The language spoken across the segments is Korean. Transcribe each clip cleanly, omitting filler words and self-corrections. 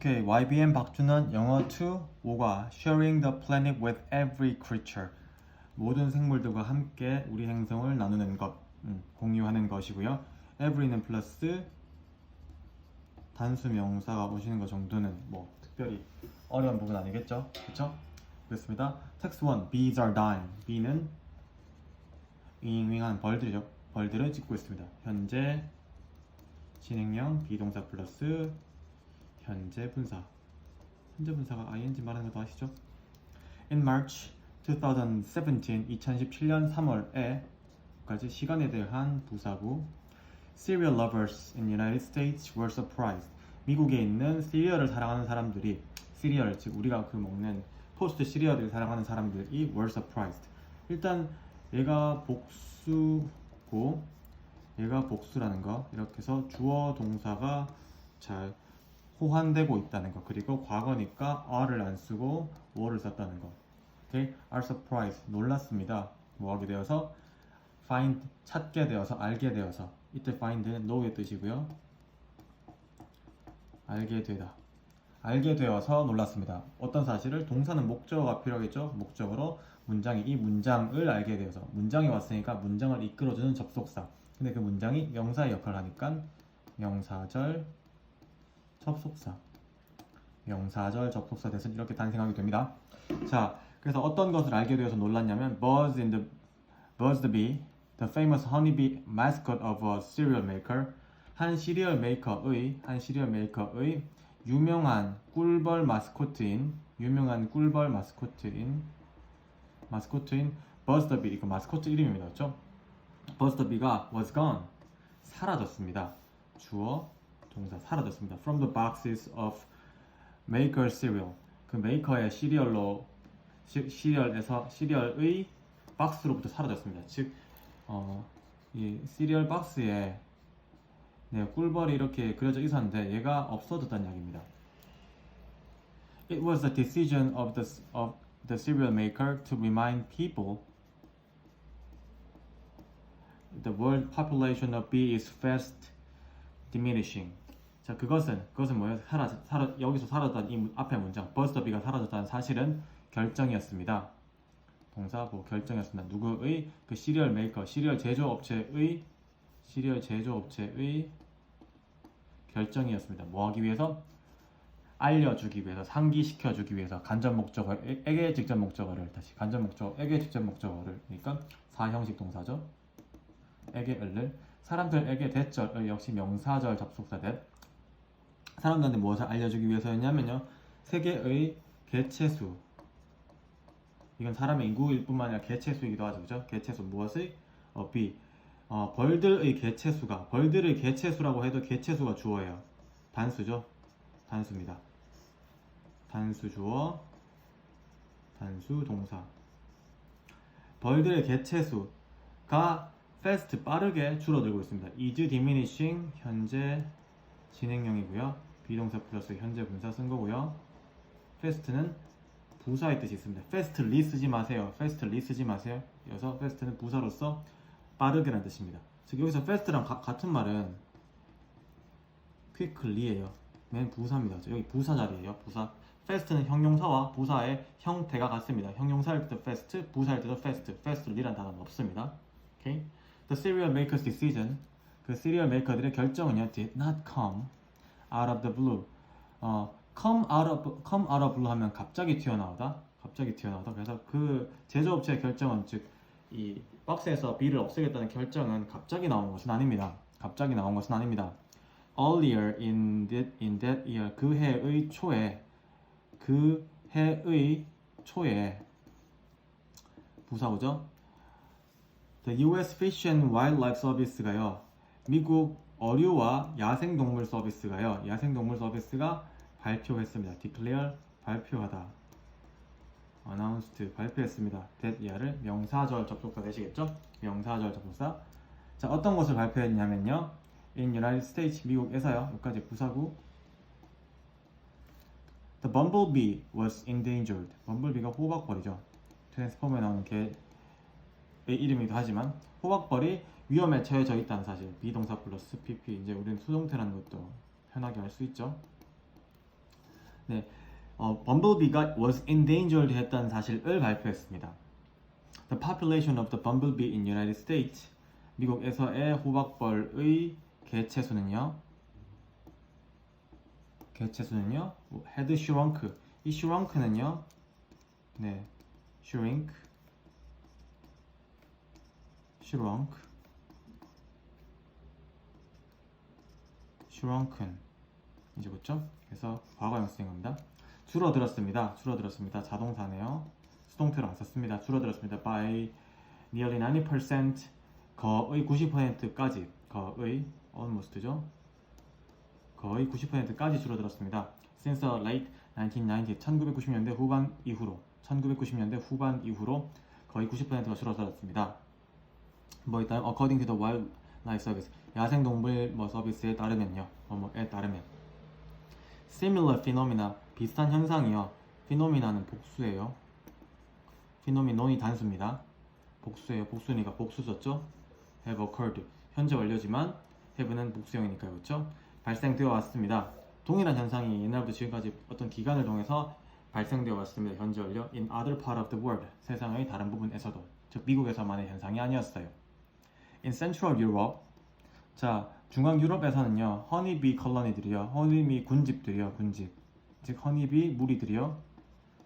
오케이, YBM 박준원 영어 2 5과 Sharing the planet with every creature 모든 생물들과 함께 우리 행성을 나누는 것, 공유하는 것이고요. every는 플러스 단수 명사가 오시는 것 정도는 뭐 특별히 어려운 부분 아니겠죠? 그쵸? 그렇습니다. Text 1, bees are dying. bee는 윙윙한 벌들이죠. 벌들을 찍고 있습니다. 현재 진행형 비동사 플러스 현재 분사. 현재 분사가 ing 말하는 것도 아시죠? In March 2017, 2017년 3월에 까지 시간에 대한 부사고 Cereal lovers in United States were surprised. 미국에 있는 시리얼을 사랑하는 사람들이 시리얼, 즉 우리가 그 먹는 토스트 시리얼을 사랑하는 사람들이 were surprised. 일단 얘가 복수고 얘가 복수라는 거 이렇게 해서 주어 동사가 잘 호환되고 있다는 거, 그리고 과거니까 are를 안 쓰고 were를 썼다는 거. 오케이? are surprised, 놀랐습니다. 뭐 하게 되어서 find, 찾게 되어서, 알게 되어서. 이때 find는 know의 뜻이고요. 알게 되다. 알게 되어서 놀랐습니다. 어떤 사실을, 동사는 목적어가 필요하겠죠? 목적어로 문장이 이 문장을 알게 되어서, 문장이 왔으니까 문장을 이끌어주는 접속사. 근데 그 문장이 명사의 역할을 하니까 명사절 접속사. 명사절 접속사 대신 이렇게 단생하게 됩니다. 자, 그래서 어떤 것을 알게 되어서 놀랐냐면 Buzz the Bee, the famous honeybee mascot of a cereal maker. 한 시리얼 메이커의 유명한 꿀벌 마스코트인 Buzz the Bee, 이거 마스코트 이름입니다. 그렇죠? Buzz the Bee가 was gone, 사라졌습니다. 주어 동사 사라졌습니다. From the boxes of maker cereal, 그 메이커의 시리얼의 박스로부터 사라졌습니다. 즉, 이 시리얼 박스에 꿀벌이 이렇게 그려져 있었는데 얘가 없어졌다는 이야기입니다. It was the decision of the cereal maker to remind people the world population of bee is fast diminishing. 자, 그것은 뭐예요? 여기서 사라졌다는 이 앞에 문장, Buzz the Bee가 사라졌다는 사실은 결정이었습니다. 동사 결정이었습니다. 누구의? 그 시리얼 메이커, 시리얼 제조업체의 결정이었습니다. 뭐 하기 위해서? 알려주기 위해서, 상기시켜주기 위해서. 간접 목적어에게 직접 목적어를 다시 간접 목적어에게 직접 목적어를, 그러니까 사형식 동사죠. 에게를 사람들에게 대절 역시 명사절 접속사 대. 사람들한테 무엇을 알려주기 위해서였냐면요, 세계의 개체수, 이건 사람의 인구일 뿐만 아니라 개체수이기도 하죠. 그죠? 개체수 무엇의? B. 벌들의 개체수가, 벌들의 개체수라고 해도 개체수가 주어예요. 단수죠. 단수입니다. 단수 주어, 단수 동사. 벌들의 개체수가 fast, 빠르게 줄어들고 있습니다. is diminishing, 현재 진행형이고요. 비동사 플러스 현재 분사 쓴 거고요. fast는 부사의 뜻이 있습니다. fastly 쓰지 마세요. fastly 쓰지 마세요. 여기서 fast는 부사로서 빠르게라는 뜻입니다. 즉 여기서 fast랑 같은 말은 quickly예요. 맨 부사입니다. 여기 부사 자리예요. 부사. fast는 형용사와 부사의 형태가 같습니다. 형용사일 때도 fast, 부사일 때도 fast. fastly라는 단어는 없습니다. 오케이? The cereal maker's decision, 그 시리얼 메이커들의 결정은요, did not come out of the blue. come out of blue 하면 갑자기 튀어나오다. 그래서 그 제조업체의 결정은, 즉 이 박스에서 B를 없애겠다는 결정은 갑자기 나온 것은 아닙니다. Earlier in that year, 그 해의 초에 부사오죠. The U.S. Fish and Wildlife Service가요, 미국 어류와 야생동물 서비스가 발표했습니다. declare, 발표하다. announced, 발표했습니다. that year를 명사절 접속사 되시겠죠? 명사절 접속사. 자, 어떤 것을 발표했냐면요, in United States, 미국에서요. 여기까지 부사고. The bumblebee was endangered. bumblebee가 호박벌이죠. 트랜스포머에 나오는 개의 이름이기도 하지만 호박벌이 위험에 처해져 있다는 사실. 비동사 플러스 PP. 이제 우리는 수동태라는 것도 편하게 알 수 있죠. 네, 범블비가 was endangered 했다는 사실을 발표했습니다. The population of the bumblebee in United States. 미국에서의 호박벌의 개체수는요. had shrunk. 이 shrunk는요. 네, shrunk. shrunken. 이제 그렇죠? 그래서 과거형 쓰인 겁니다. 줄어들었습니다. 자동사네요. 수동태로 안 썼습니다. 줄어들었습니다. By nearly 90%. 거의 90%까지. almost죠. 거의 90%까지 줄어들었습니다. Since the late 1990, 1990년대 후반 이후로 거의 90%가 줄어들었습니다. 뭐 일단 according to the wildlife service, 야생동물 서비스에 따르면요. 에 따르면 similar phenomena, 비슷한 현상이요. phenomena는 복수예요. phenomenon이 단수입니다. 복수예요. 복수니까 복수 썼죠. have occurred, 현재 완료지만 have는 복수형이니까요. 그렇죠? 발생되어 왔습니다. 동일한 현상이 옛날부터 지금까지 어떤 기간을 통해서 발생되어 왔습니다. 현재 완료. In other part of the world, 세상의 다른 부분에서도, 즉 미국에서만의 현상이 아니었어요. In Central Europe, 자 중앙 유럽에서는요, 허니비 컬러니들이요, 허니비 군집들이요, 즉 허니비 무리들이요,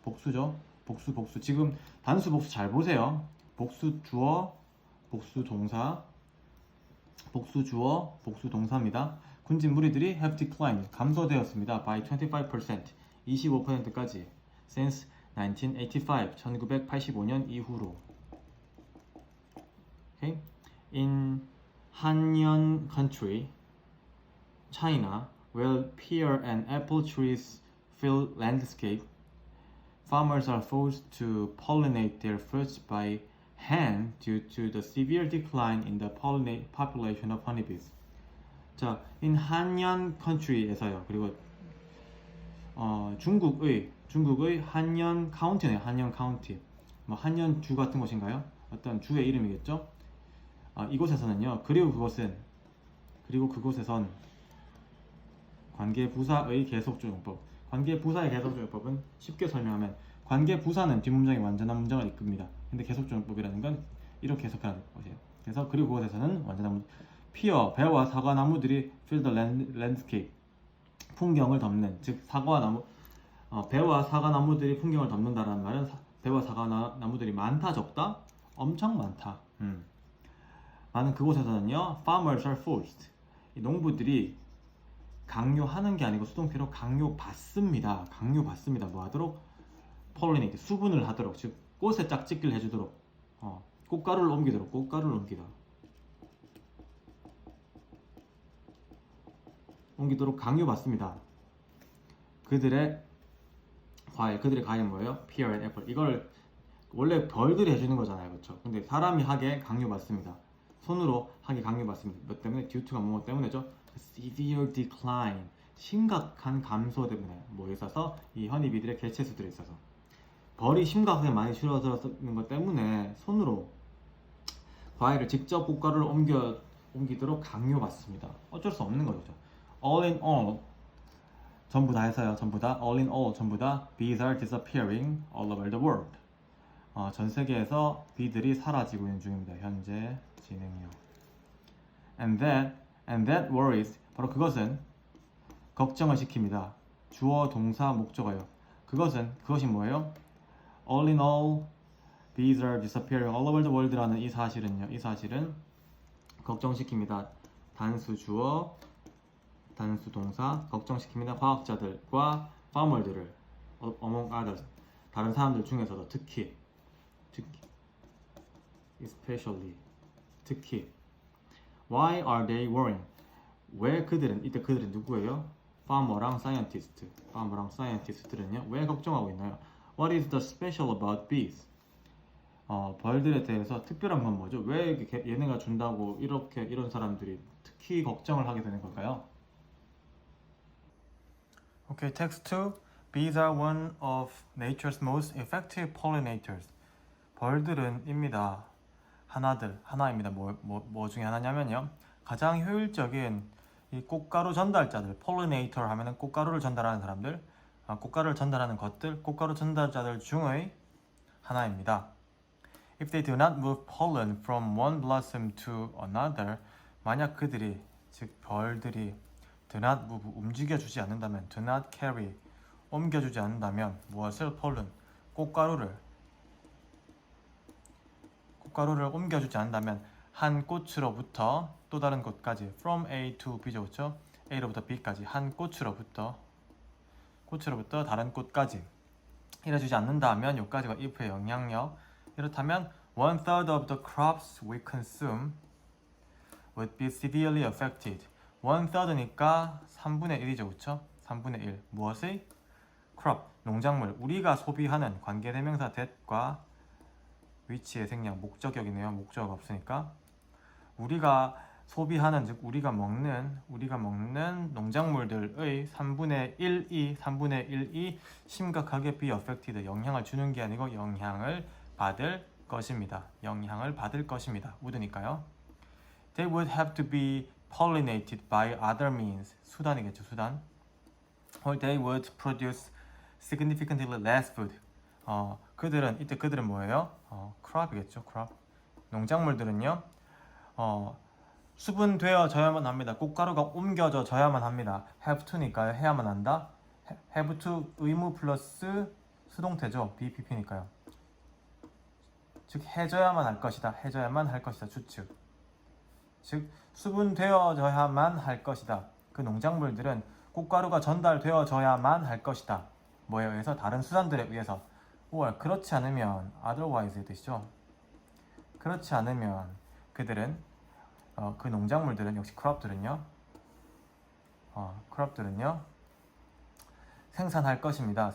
복수죠. 복수. 지금 단수 복수 잘 보세요. 복수 주어, 복수 동사, 복수 동사입니다. 군집 무리들이 have declined, 감소되었습니다. by 25%, 25%까지. since 1985 이후로. Okay? In 한연 country, China, where pear and apple trees fill landscape, farmers are forced to pollinate their fruits by hand due to the severe decline in the population of honeybees. 자, in 한연 country에서요. 그리고 중국의 한연 카운티네요. 한연 카운티. 뭐 한연 주 같은 곳인가요? 어떤 주의 이름이겠죠? 이곳에서는요. 그리고 그곳에선 관계부사의 계속조용법. 관계부사의 계속조용법은 쉽게 설명하면 관계부사는 뒷문장이 완전한 문장을 이끕니다. 근데 계속조용법이라는 건 이렇게 해석하는 것이에요. 그래서 그리고 그곳에서는 완전한 문장. 피어, 배와 사과나무들이 fill the landscape, 풍경을 덮는, 즉 배와 사과나무들이 풍경을 덮는다라는 말은 배와 사과나무들이 많다, 적다? 엄청 많다. 많은 그곳에서는요, farmers are forced, 이 농부들이 강요하는 게 아니고 수동태로 강요받습니다. 뭐 하도록? pollinate, 수분을 하도록, 즉 꽃에 짝짓기를 해주도록, 꽃가루를 옮기도록 강요받습니다. 그들의 과일 뭐예요? pear and apple. 이걸 원래 벌들이 해주는 거잖아요, 그렇죠? 근데 사람이 하게 강요받습니다. 손으로 하게 강요받습니다. 몇 때문에? due to가 뭐 때문에죠? severe decline, 심각한 감소 때문에. 뭐에 있어서? 이 허니비들의 개체수들에 있어서 벌이 심각하게 많이 줄어들었는 것 때문에 손으로 과일을 직접 꽃가루를 옮기도록 강요받습니다. 어쩔 수 없는 거죠. All in all, 전부 다 해서요. all in all, 전부 다 bees are disappearing all over the world. 전 세계에서 비들이 사라지고 있는 중입니다. 현재 진행형. And that worries, 바로 그것은 걱정을 시킵니다. 주어, 동사, 목적어요. 그것이 뭐예요? All in all, bees are disappearing all over the world라는 이 사실은 걱정시킵니다. 단수 주어, 단수 동사, 걱정시킵니다. 과학자들과 farmer들을, among others, 다른 사람들 중에서도 특히 especially, 특히. Why are they worrying? 왜 이때 그들은 누구예요? farmer랑 scientist들은요, 왜 걱정하고 있나요? What is the special about bees? 벌들에 대해서 특별한 건 뭐죠? 왜 얘네가 준다고 이런 사람들이 특히 걱정을 하게 되는 걸까요? Okay, text 2. Bees are one of nature's most effective pollinators. 벌들은입니다. 하나입니다. 뭐 중에 하나냐면요, 가장 효율적인 이 꽃가루 전달자들, pollinator 하면은 꽃가루를 전달하는 사람들, 꽃가루를 전달하는 것들, 꽃가루 전달자들 중의 하나입니다. If they do not move pollen from one blossom to another, 만약 그들이, 즉 벌들이 do not move, 움직여주지 않는다면, do not carry, 옮겨주지 않는다면 무엇을? pollen, 꽃가루를 옮겨주지 않는다면 한 꽃으로부터 또 다른 꽃까지 from A to B죠, 그렇죠? A로부터 B까지 한 꽃으로부터 다른 꽃까지 이래주지 않는다면 여기까지가 if의 영향력. 이렇다면 1/3 of the crops we consume would be severely affected. 1/3니까 3분의 1이죠, 그렇죠? 3분의 1 무엇의? crop, 농작물, 우리가 소비하는 관계대명사 that과 which의 생략, 목적격이네요. 목적어가 없으니까 우리가 소비하는, 즉 우리가 먹는 농작물들의 3분의 1이 심각하게 be affected, 영향을 주는 게 아니고 영향을 받을 것입니다. would니까요. They would have to be pollinated by other means. 수단이겠죠, 수단. Or they would produce significantly less food. 그들은 뭐예요? crop이겠죠, crop. 농작물들은요, 수분되어져야만 합니다. 꽃가루가 옮겨져야만 합니다. have to니까요, 해야만 한다. have to 의무 플러스 수동태죠, BPP니까요. 즉 해져야만 할 것이다, 추측. 즉 수분되어져야만 할 것이다. 그 농작물들은 꽃가루가 전달되어져야만 할 것이다. 뭐에 의해서? 다른 수단들에 의해서. or 그렇지 않으면 otherwise의 뜻이죠. 그렇지 않으면 그들은 그 농작물들은, 역시 crop들은요 생산할 것입니다.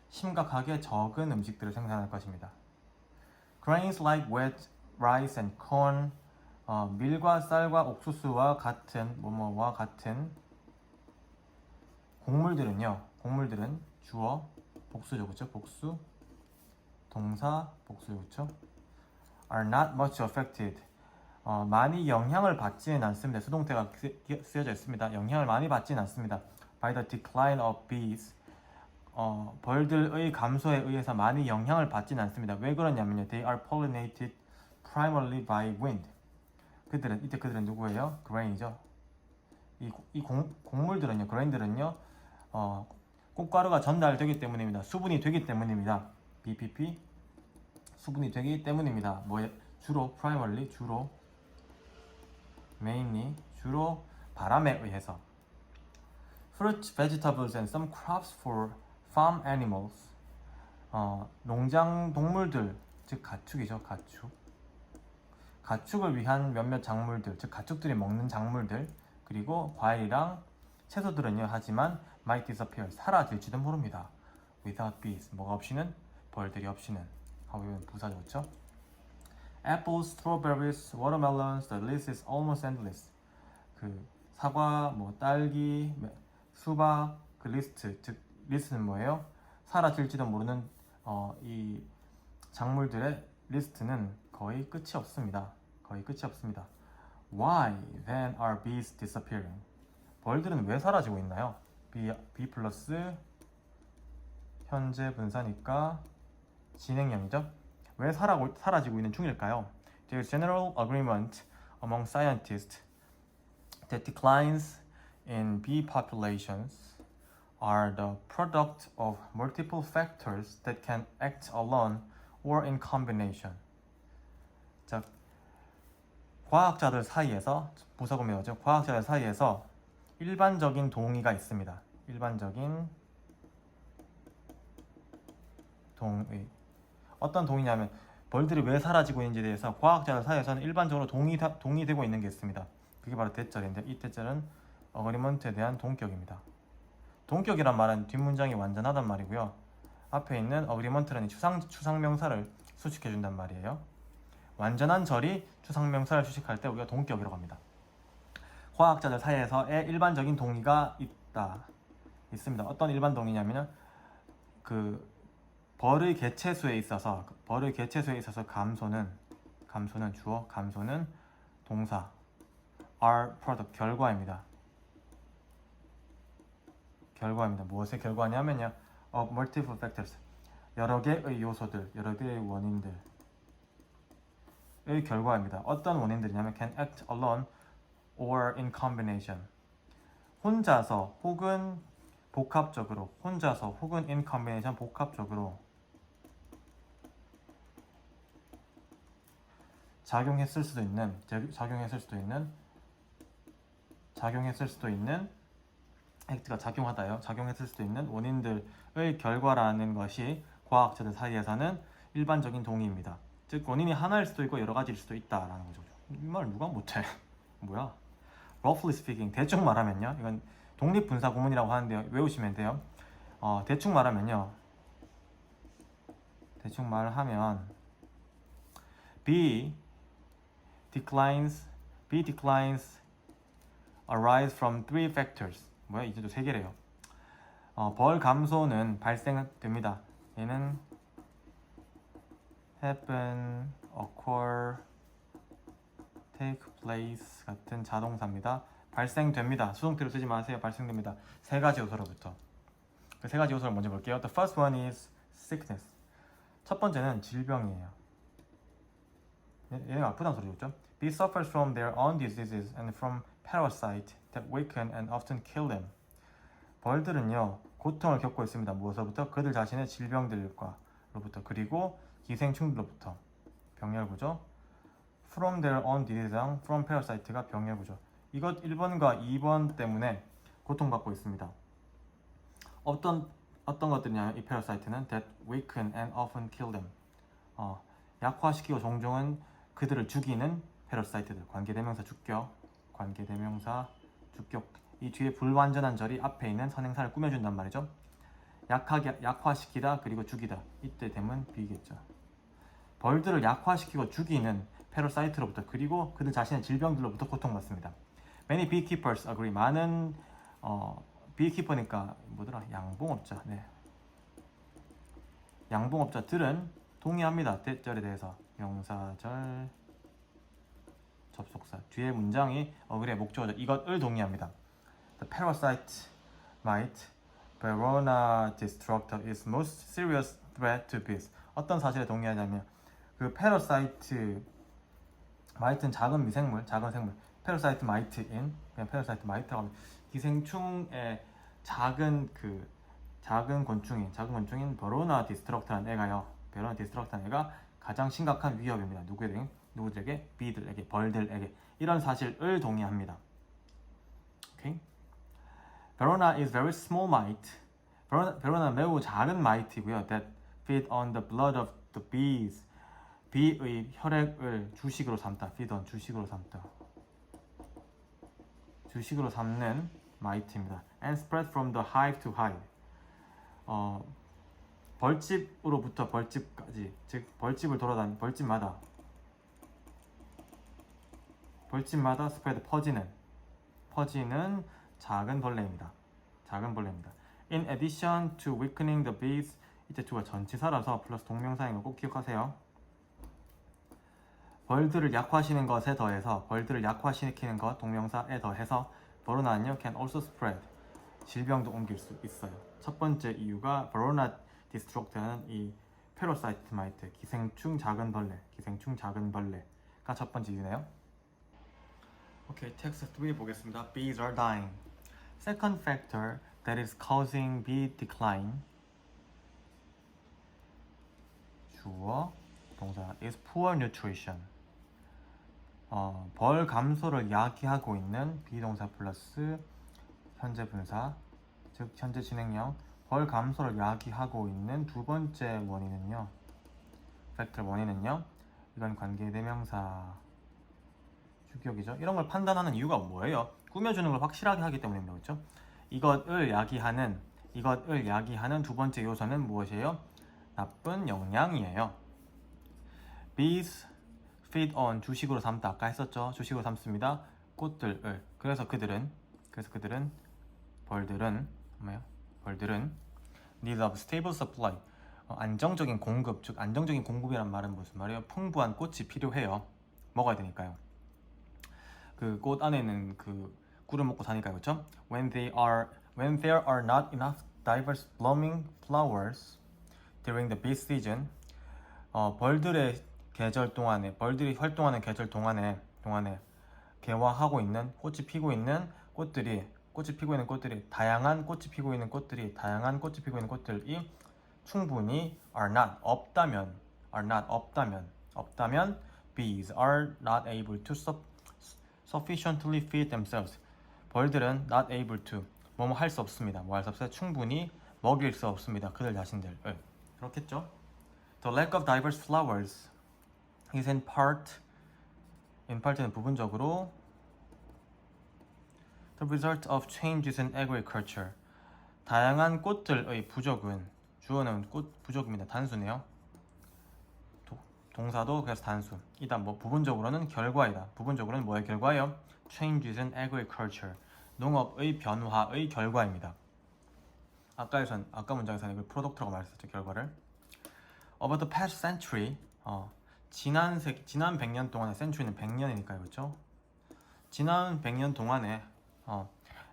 심각하게 적은 음식들을 생산할 것입니다. Grains like wheat, rice and corn, 밀과 쌀과 옥수수와 같은 뭐뭐와 같은 곡물들은 주어 복수죠, 그렇죠? 복수 동사 복수죠, 그렇죠? are not much affected. 많이 영향을 받지는 않습니다. 수동태가 쓰여져 있습니다. 영향을 많이 받지는 않습니다. by the decline of bees. 벌들의 감소에 의해서 많이 영향을 받지는 않습니다. 왜 그러냐면요. They are pollinated primarily by wind. 그들은 누구예요? grain이죠. 이 곡물들은요, grain들은요, 꽃가루가 전달되기 때문입니다. 수분이 되기 때문입니다. BPP 수분이 되기 때문입니다. 주로 primarily, mainly, 주로 바람에 의해서. Fruits, vegetables and some crops for farm animals. 농장 동물들, 즉 가축이죠, 가축을 위한 몇몇 작물들, 즉 가축들이 먹는 작물들, 그리고 과일이랑 채소들은요, 하지만 might disappear, 사라질지도 모릅니다. without bees, 뭐가 없이는? 벌들이 없이는. 하고는 부사죠, 그렇죠? Apples, strawberries, watermelons, the list is almost endless. 그 사과, 딸기, 수박, 그 리스트, 즉 리스트는 뭐예요? 사라질지도 모르는 이 작물들의 리스트는 거의 끝이 없습니다. Why then are bees disappearing? 벌들은 왜 사라지고 있나요? B 플러스 현재 분사니까 진행형이죠. 왜 사라지고 있는 중일까요? There is general agreement among scientists that declines in bee populations are the product of multiple factors that can act alone or in combination. 자, 과학자들 사이에서, 부사구문이죠. 과학자들 사이에서 일반적인 동의가 있습니다. 일반적인 동의. 어떤 동의냐면 벌들이 왜 사라지고 있는지에 대해서 과학자들 사이에서는 일반적으로 동의되고 있는 게 있습니다. 그게 바로 대절인데, 이 대절은 어그리먼트에 대한 동격입니다. 동격이란 말은 뒷문장이 완전하단 말이고요. 앞에 있는 어그리먼트는 추상명사를 수식해준단 말이에요. 완전한 절이 추상명사를 수식할 때 우리가 동격이라고 합니다. 과학자들 사이에서의 일반적인 동의가 있습니다. 어떤 일반 동의냐면은 벌의 개체수에 있어서 감소는 주어, 감소는 동사, are product 결과입니다. 결과입니다. 무엇의 결과냐면요. of multiple factors. 여러 개의 요소들, 여러 개의 원인들의 결과입니다. 어떤 원인들이냐면 can act alone or in combination. 혼자서 혹은 복합적으로, 혼자서 혹은 in combination 복합적으로 작용했을 수도 있는 액트가 작용하다요. 작용했을 수도 있는 원인들의 결과라는 것이 과학자들 사이에서는 일반적인 동의입니다. 즉 원인이 하나일 수도 있고 여러 가지일 수도 있다라는 거죠. 이 말 누가 못해? 뭐야? Roughly speaking, 대충 말하면요. 이건 독립분사 구문이라고 하는데요. 외우시면 돼요. 대충 말하면 B declines arise from three factors. 뭐야? 이제도 세 개래요. 벌 감소는 발생됩니다. 얘는 happen, occur, take place 같은 자동사입니다. 발생됩니다. 수동태로 쓰지 마세요. 발생됩니다. 세 가지 요소로부터. 그 세 가지 요소를 먼저 볼게요. The first one is sickness. 첫 번째는 질병이에요. 얘가 아프다는 소리였죠. Bees suffers from their own diseases and from parasites that weaken and often kill them. 벌들은요 고통을 겪고 있습니다. 무엇으로부터? 그들 자신의 질병들로부터 그리고 기생충들로부터. 병렬구조. From their own disease, from parasite가 병렬구조. 이것 1번과 2번 때문에 고통받고 있습니다. 어떤 것들이냐 이 parasite는 that weaken and often kill them. 약화시키고 종종은 그들을 죽이는 parasite들. 관계대명사 주격. 이 뒤에 불완전한 절이 앞에 있는 선행사를 꾸며준단 말이죠. 약화시키다 그리고 죽이다. 이때 되면 B겠죠. 벌들을 약화시키고 죽이는 parasite로부터 그리고 그들 자신의 질병들로부터 고통받습니다. Many beekeepers agree. 많은 beekeeper니까 뭐더라? 양봉업자. 네. 양봉업자들은 동의합니다. 대절에 대해서. 명사절 접속사. 뒤에 문장이 그래 목적어죠. 이것을 동의합니다. The parasite mite Verona destructor is most serious threat to bees. 어떤 사실에 동의하냐면 그 parasite mite는 작은 미생물, 작은 생물. parasite mite인 그냥 parasite mite라고 하면 기생충의 작은 권충인 Verona destructor라는 애가요. Verona destructor라는 애가 가장 심각한 위협입니다. 누구들에게? 비들에게, 벌들에게. 이런 사실을 동의합니다. 오케이? Verona is very small mite. Verona 매우 작은 mite이고요. That feed on the blood of the bees. 비의 혈액을 주식으로 삼다. feed on 주식으로 삼는 mite입니다. And spread from the hive to hive. 벌집으로부터 벌집까지, 즉 벌집을 돌아다니 벌집마다 스프레드 퍼지는 작은 벌레입니다. In addition to weakening the bees, 이때 to가 전치사라서 플러스 동명사인 거 꼭 기억하세요. 벌들을 약화시키는 것에 더해서 벌들을 약화시키는 것 동명사에 더해서 Verona는요 can also spread 질병도 옮길 수 있어요. 첫 번째 이유가 Verona destructor는 이 parasite mite 기생충 작은 벌레가 첫 번째 이유네요. 오케이, 텍스트 3 보겠습니다. Bees are dying. Second factor that is causing bee decline. 주어, 동사 is poor nutrition. 벌 감소를 야기하고 있는 비동사 플러스 현재 분사, 즉 현재 진행형. 벌 감소를 야기하고 있는 두 번째 원인은요. 팩터 원인은요. 이건 관계대명사 주격이죠. 이런 걸 판단하는 이유가 뭐예요? 꾸며주는 걸 확실하게 하기 때문입니다. 그렇죠? 이것을 야기하는 두 번째 요소는 무엇이에요? 나쁜 영양이에요. Bees feed on 주식으로 삼다. 아까 했었죠? 주식으로 삼습니다. 꽃들을. 그래서 벌들은 need of stable supply. 안정적인 공급, 즉 안정적인 공급이란 말은 무슨 말이에요? 풍부한 꽃이 필요해요. 먹어야 되니까요. 그 꽃 안에 있는 그 꿀을 먹고 사니까요, 그렇죠? When When there are not enough diverse blooming flowers during the bee season, 벌들의 계절 동안에, 벌들이 활동하는 계절 동안에 개화하고 있는, 꽃이 피고 있는 꽃들이 다양한 꽃이 피고 있는 꽃들이 충분히 are not 없다면 bees are not able to sufficiently feed themselves. 벌들은 not able to 뭐뭐 할 수 없습니다. 뭐 할 수 없어요? 충분히 먹일 수 없습니다. 그들 자신들을. 그렇겠죠? The lack of diverse flowers is in part는 부분적으로 the result of changes in agriculture. 다양한 꽃들의 부족은 주어는 꽃 부족입니다. 단수네요. 동사도 그래서 단수. 이다 뭐 부분적으로는 결과이다. 부분적으로는 뭐의 결과예요? Changes in agriculture. 농업의 변화의 결과입니다. 아까 문장에서는 이걸 프로덕트라고 말했었죠. 결과를. Over the past century. 지난 100년 동안에 century는 100년이니까요. 그렇죠? 지난 100년 동안에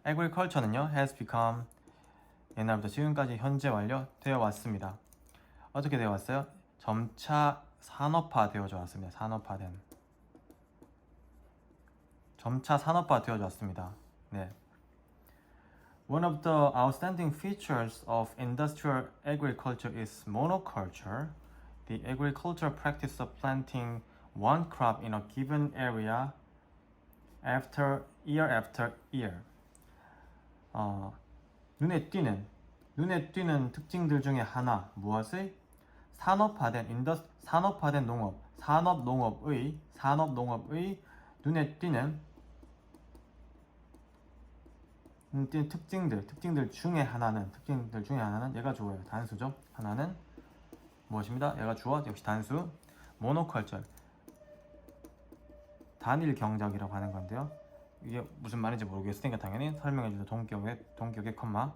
agriculture는요 has become 옛날부터 지금까지 현재 완료되어 왔습니다. 어떻게 되어 왔어요? 점차 산업화되어져 왔습니다. 점차 산업화되어져 왔습니다. 네. One of the outstanding features of industrial agriculture is monoculture, the agricultural practice of planting one crop in a given area year after year. 눈에 띄는 특징들 중에 하나 무엇의? 산업화된 농업, 산업농업의 눈에 띄는 특징들 중에 하나는 얘가 주어예요. 단수죠. 하나는 무엇입니다? 얘가 주어 역시 단수. 모노컬처 단일 경작이라고 하는 건데요. 이게 무슨 말인지 모르겠으니까 당연히 설명해주죠. 동격의 컴마.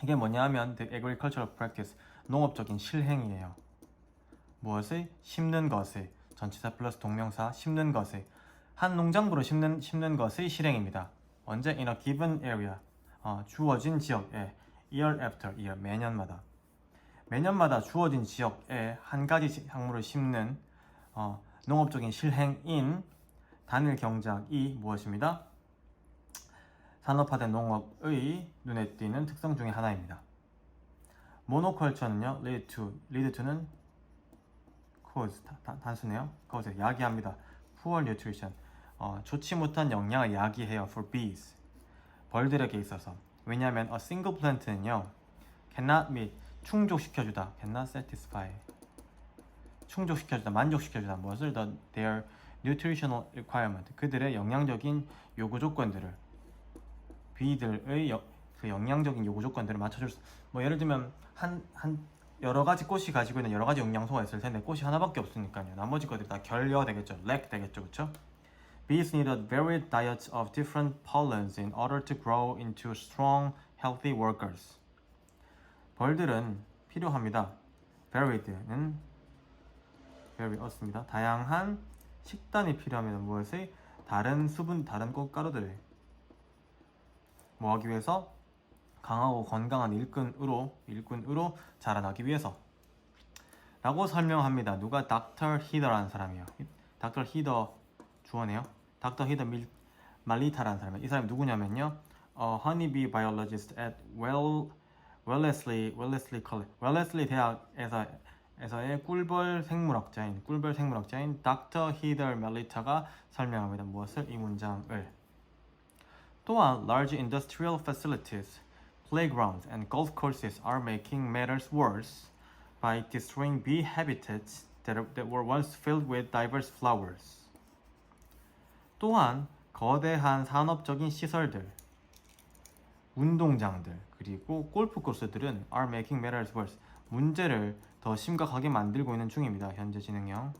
이게 뭐냐 하면 the agricultural practice 농업적인 실행이에요. 무엇의? 심는 것의 전치사 플러스 동명사 심는 것의 한 농장부로 심는 것의 실행입니다. 언제? in a given area 주어진 지역에 year after year 매년마다 주어진 지역에 한 가지 작물을 심는 농업적인 실행인 단일 경작이 무엇입니다? 산업화된 농업의 눈에 띄는 특성 중에 하나입니다. 모노컬처는요, lead to는 cause, 단수네요. cause, 야기합니다. poor nutrition, 좋지 못한 영양을 야기해요. for bees, 벌들에게 있어서. 왜냐하면 a single plant는요, cannot meet, 충족시켜주다, cannot satisfy, 만족시켜주다. 무엇을? their nutritional requirement, 그들의 영양적인 요구 조건들을, 비들의 그 영양적인 요구 조건들을 맞춰줄 수. 뭐 예를 들면 여러 가지 꽃이 가지고 있는 여러 가지 영양소가 있을 텐데 꽃이 하나밖에 없으니까요. 나머지 것들이 다 결여되겠죠. lack 되겠죠, 그렇죠? Bees need a varied diet of different pollens in order to grow into strong, healthy workers. 벌들은 필요합니다. varied는 varied습니다. 다양한 식단이 필요합니다. 무엇의? 다른 꽃가루들을 뭐하기 위해서? 강하고 건강한 일꾼으로 자라나기 위해서 라고 설명합니다. 누가? 닥터 히더라는 사람이에요. 닥터 히더 주어네요. 닥터 히더 말리타라는 사람이에요. 이 사람이 누구냐면요, honeybee biologist at Wellesley 대학에서의 꿀벌 생물학자인 닥터 히더 말리타가 설명합니다. 무엇을? 이 문장을. 또한 large industrial facilities, playgrounds and golf courses are making matters worse by destroying bee habitats that were once filled with diverse flowers. 또한 거대한 산업적인 시설들, 운동장들, 그리고 골프 코스들은 are making matters worse, 문제를 더 심각하게 만들고 있는 중입니다. 현재 진행형.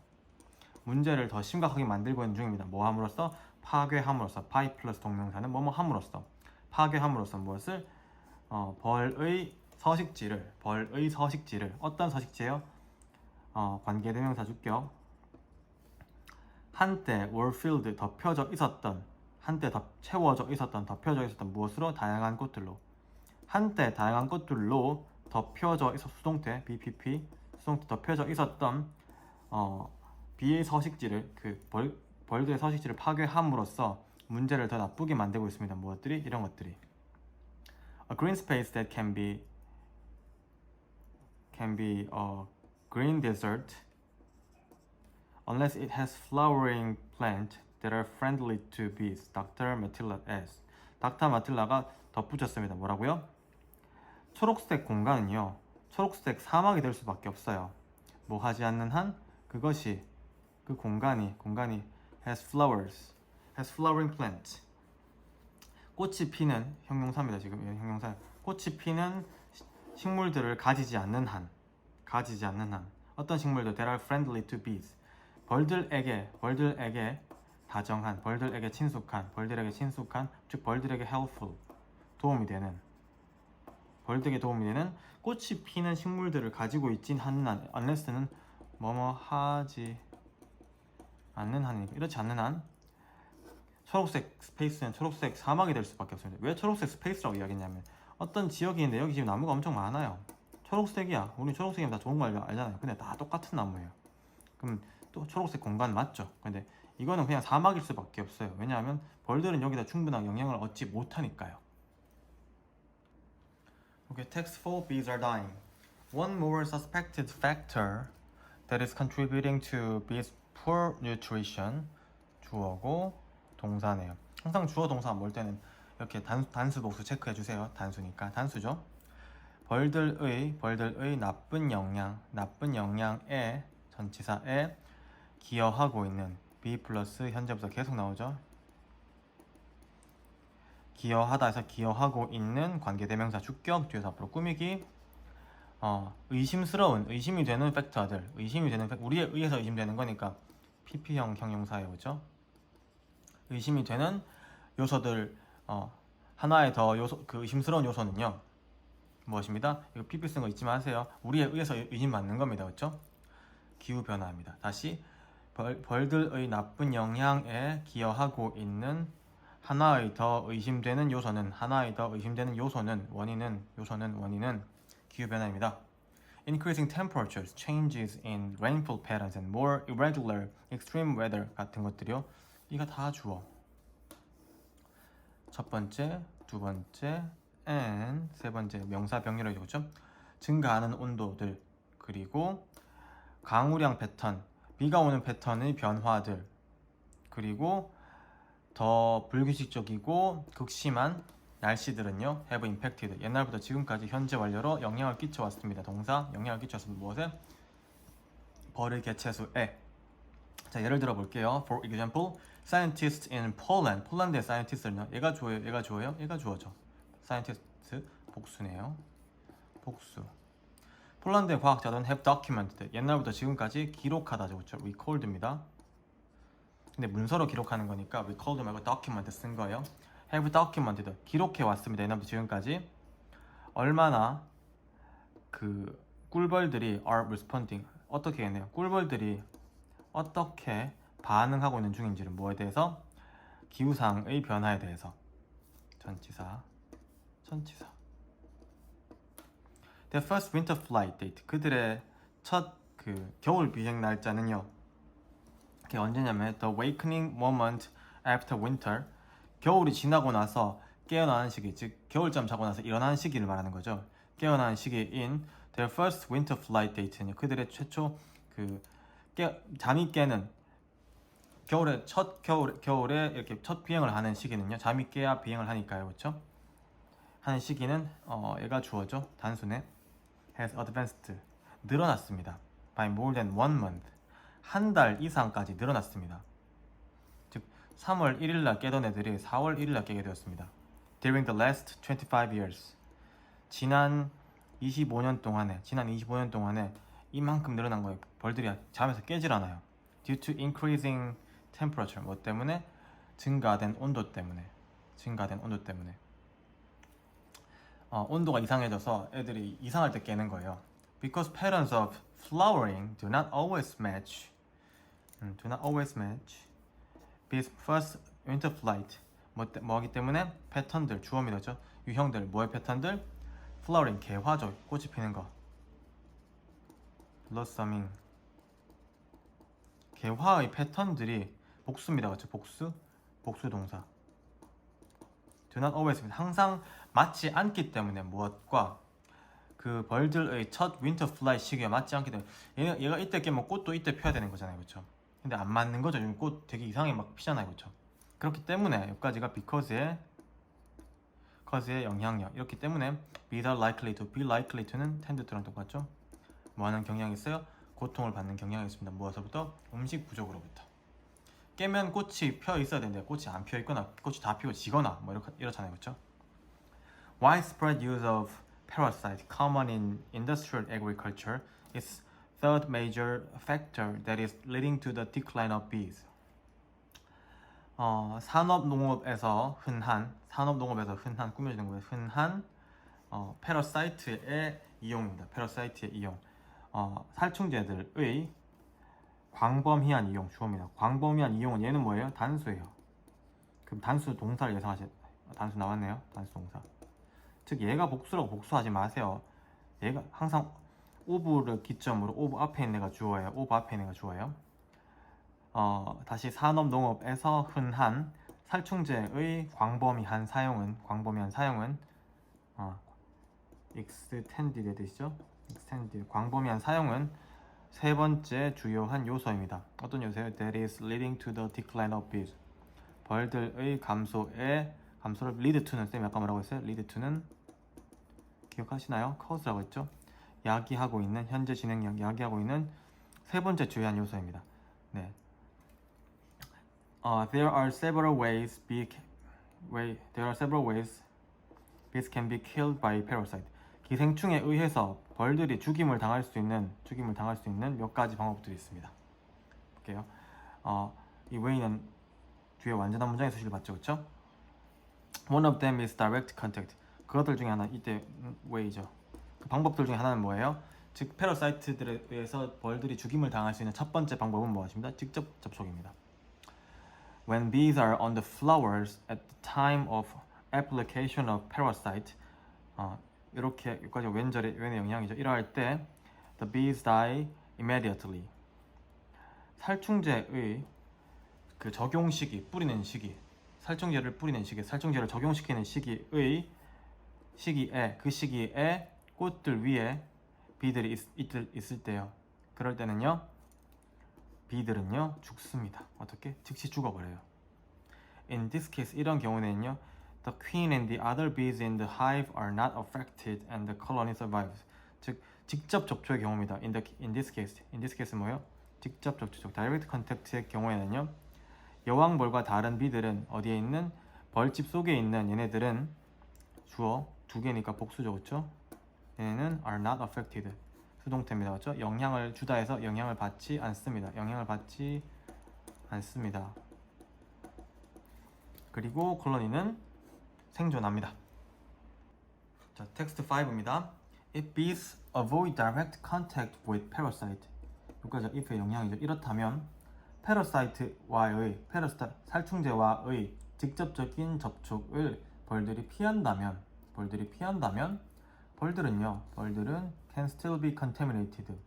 문제를 더 심각하게 만들고 있는 중입니다. 뭐 함으로써? 파괴함으로써. 파이 플러스 동명사는 뭐뭐 함으로써. 파괴함으로써 무엇을? 벌의 서식지를 어떤 서식지예요? 관계대명사 주격. 한때 were filled 덮여져 있었던, 한때 덮여져 있었던 무엇으로? 다양한 꽃들로. 한때 다양한 것들로 덮여져 있어 수동태 BPP 수동태 덮여져 있었던 비의 서식지를 벌들의 서식지를 파괴함으로써 문제를 더 나쁘게 만들고 있습니다. 무엇들이? 이런 것들이 A green space that can be a green desert unless it has flowering plants that are friendly to bees. Dr. Matilda S. 닥터 마틸라가 덧붙였습니다. 뭐라고요? 초록색 공간은요. 초록색 사막이 될 수밖에 없어요. 뭐 하지 않는 한 그것이 그 공간이 has flowering plants. 꽃이 피는 형용사입니다. 지금 형용사. 꽃이 피는 식물들을 가지지 않는 한 어떤 식물들 that are friendly to bees. 벌들에게 다정한, 벌들에게 친숙한, 즉 벌들에게 helpful, 벌들에게 도움이 되는 꽃이 피는 식물들을 가지고 있진 않는 한, unless는 뭐뭐 하지 않는 한이니까 이렇지 않는 한 초록색 스페이스는 초록색 사막이 될 수밖에 없습니다. 왜 초록색 스페이스라고 이야기했냐면 어떤 지역이 있는데 여기 지금 나무가 엄청 많아요. 초록색이야. 우리 초록색이면 다 좋은 거 알잖아요. 근데 다 똑같은 나무예요. 그럼 또 초록색 공간 맞죠? 근데 이거는 그냥 사막일 수밖에 없어요. 왜냐하면 벌들은 여기다 충분한 영향을 얻지 못하니까요. Okay, text 4. Bees are dying. One more suspected factor that is contributing to bees' poor nutrition. 주어고 동사네요. 항상 주어 동사 뭘 때는 이렇게 단수 복수 체크해 주세요. 단수니까 단수죠. 벌들의 나쁜 영향에 전치사에 기여하고 있는 be 플러스 현재부터 계속 나오죠. 기여하다 해서 기여하고 있는 관계대명사 주격 뒤에서 앞으로 꾸미기 의심이 되는 팩터들 우리에 의해서 의심되는 거니까 PP형 형용사예요. 그렇죠? 의심이 되는 요소들 하나의 더 요소 그 의심스러운 요소는요. 무엇입니다? 이거 PP 쓴 거 잊지 마세요. 우리에 의해서 의심받는 겁니다. 그렇죠? 기후변화입니다. 다시 벌들의 나쁜 영향에 기여하고 있는 하나의 더 의심되는 요소는 원인은 기후변화입니다. Increasing temperatures, changes in rainfall patterns, and more irregular extreme weather 같은 것들이요. 이거 다 주어. 첫 번째, 두 번째, and 세 번째 명사 병렬이죠. 그렇죠? 증가하는 온도들 그리고 강우량 패턴, 비가 오는 패턴의 변화들 그리고 더 불규칙적이고 극심한 날씨들은요 have impacted 옛날부터 지금까지 현재 완료로 영향을 끼쳐왔습니다. 동사 영향을 끼쳤습니다. 무엇에? 벌의 개체수에. 자 예를 들어 볼게요. For example, scientists in Poland. 폴란드의 scientist는요. 얘가 주어요? 얘가 주어죠. scientist 복수네요. 복수. 폴란드의 과학자들은 have documented. 옛날부터 지금까지 기록하다죠. 그렇죠? record입니다. 근데 문서로 기록하는 거니까 record 말고 document 쓴 거예요. have documented. 기록해 왔습니다. 옛날부터 지금까지. 얼마나 그 꿀벌들이 are responding. 어떻게 했네요. 꿀벌들이 어떻게 반응하고 있는 중인지를 뭐에 대해서? 기후상의 변화에 대해서. 전치사. Their first winter flight date. 그들의 첫 겨울 비행 날짜는요. 그게 언제냐면 the awakening moment after winter. 겨울이 지나고 나서 깨어나는 시기, 즉 겨울잠 자고 나서 일어나는 시기를 말하는 거죠. 깨어나는 시기인 their first winter flight date는 그들의 최초 잠이 깨는 겨울에 이렇게 첫 비행을 하는 시기는요. 잠이 깨야 비행을 하니까요. 그렇죠? 하는 시기는 얘가 주어죠. 단순에 has advanced 늘어났습니다. by more than 1 month 한 달 이상까지 늘어났습니다. 즉 3월 1일 날 깨던 애들이 4월 1일 날 깨게 되었습니다. During the last 25 years 지난 25년 동안에 이만큼 늘어난 거예요. 벌들이 잠에서 깨질 않아요. Due to increasing temperature 뭐 때문에? 증가된 온도 때문에 온도가 이상해져서 애들이 이상할 때 깨는 거예요. Because patterns of flowering do not always match bees first winter flight 뭐하기 때문에 패턴들 주어입니다. 유형들 뭐의 패턴들? flowering 개화죠. 꽃이 피는 거. blossoming 개화의 패턴들이 복수입니다. 그렇죠? 복수 동사. do not always 항상 맞지 않기 때문에 무엇과 그 벌들의 첫 윈터 플라이 시기가 맞지 않기 때문에 얘가 이때 깨면 꽃도 이때 펴야 되는 거잖아요. 그렇죠? 근데 안 맞는 거죠. 지금 꽃 되게 이상하게 막 피잖아요. 그렇죠? 그렇기 때문에 여기까지가 because의 영향력. 이렇기 때문에 be likely to는 tend to랑 똑같죠? 뭐 하는 경향이 있어요? 고통을 받는 경향이 있습니다. 무엇서부터? 음식 부족으로부터. 깨면 꽃이 펴 있어야 되는데 꽃이 안 펴 있거나 꽃이 다 피고 지거나 뭐 이렇잖아요. 그렇죠? Widespread use of parasite common in industrial agriculture is third major factor that is leading to the decline of bees. 산업농업에서 흔한 꾸며지는 거예요. 흔한 패러사이트의 이용입니다. 패러사이트의 이용. 살충제들의 광범위한 이용 주어입니다. 광범위한 이용은 얘는 뭐예요? 단수예요. 그럼 단수 동사를 예상하세요. 단수 나왔네요. 단수 동사. 즉 얘가 복수라고 복수하지 마세요. 얘가 항상 of를 기점으로 of 앞에 있는 애가 주어예요. of 앞에 있는 애가 주어예요. 다시 산업농업에서 흔한 살충제의 광범위한 사용은 extended의 뜻이죠. extended 광범위한 사용은 세 번째 주요한 요소입니다. 어떤 요소예요? That is leading to the decline of bees. 벌들의 감소를 lead to는 쌤이 아까 뭐라고 했어요? lead to는 기억하시나요? cause라고 했죠? 야기하고 있는 현재 진행형 야기하고 있는 세 번째 주요한 요소입니다. 네. There are several ways bees can be killed by parasite. 기생충에 의해서 벌들이 죽임을 당할 수 있는 몇 가지 방법들이 있습니다. 볼게요. 이 way는 뒤에 완전한 문장의 수식을 받죠, 그렇죠? One of them is direct contact. 그것들 중에 하나 이때 way죠. 그 방법들 중에 하나는 뭐예요? 즉 패러사이트들에 의해서 벌들이 죽임을 당할 수 있는 첫 번째 방법은 무엇입니다? 직접 접촉입니다. When bees are on the flowers at the time of application of parasite, 이렇게 여기까지 웬의 영향이죠. 이러할 때 the bees die immediately. 살충제의 그 적용 시기, 뿌리는 시기, 살충제를 적용시키는 시기에 꽃들 위에 비들이 있을 때요. 그럴 때는요. 비들은요 죽습니다. 어떻게? 즉시 죽어버려요. In this case, 이런 경우는요, the queen and the other bees in the hive are not affected and the colony survives. 즉 직접 접촉의 경우입니다. In this case 뭐예요? 직접 접촉, direct contact의 경우에는요, 여왕벌과 다른 비들은 어디에 있는 벌집 속에 있는 얘네들은 주어 두 개니까 복수죠, 그렇죠? 얘네는 are not affected. 수동태입니다. 그렇죠? 영향을 주다 해서 영향을 받지 않습니다. 그리고 콜로니는 생존합니다. 자, 텍스트 5입니다. If bees avoid direct contact with parasite. 여기까지 if의 영향이죠. 이렇다면 살충제와의 직접적인 접촉을 벌들이 피한다면 벌들은 can still be contaminated.